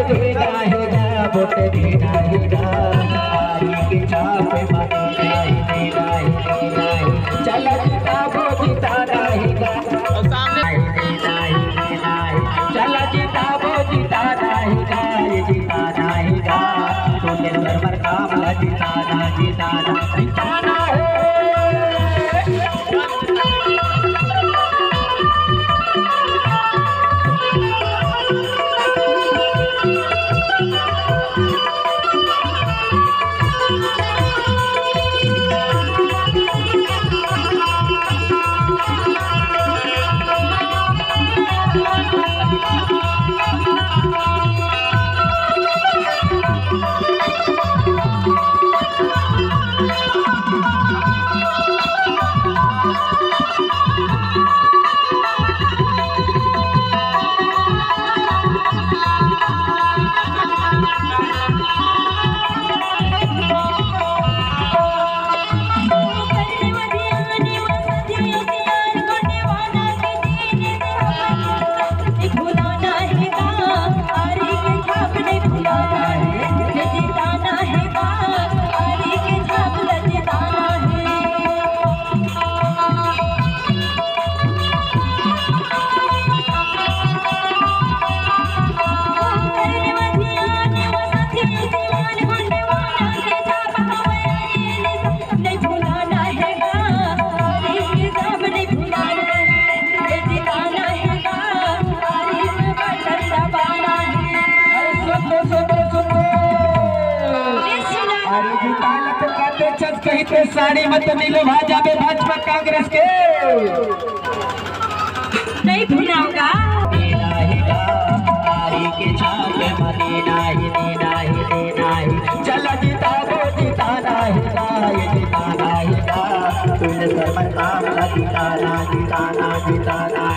देना है वोट देना है आरी के छाप मारेगा ही देना है चला जिताबो जिताना है चला जिताबो जिताना है जिताना है तोले सरवर कामला जिताना जिताना जिताना है कहीं पे साड़ी मत मिलो भाजपा भाजपा कांग्रेस के नहीं भुलाऊंगा के छापे मदीना ही देना ही देना ही चला जिताबो जिताना है जिताना है तुझे सरवर कामला जिताना जिताना जिताना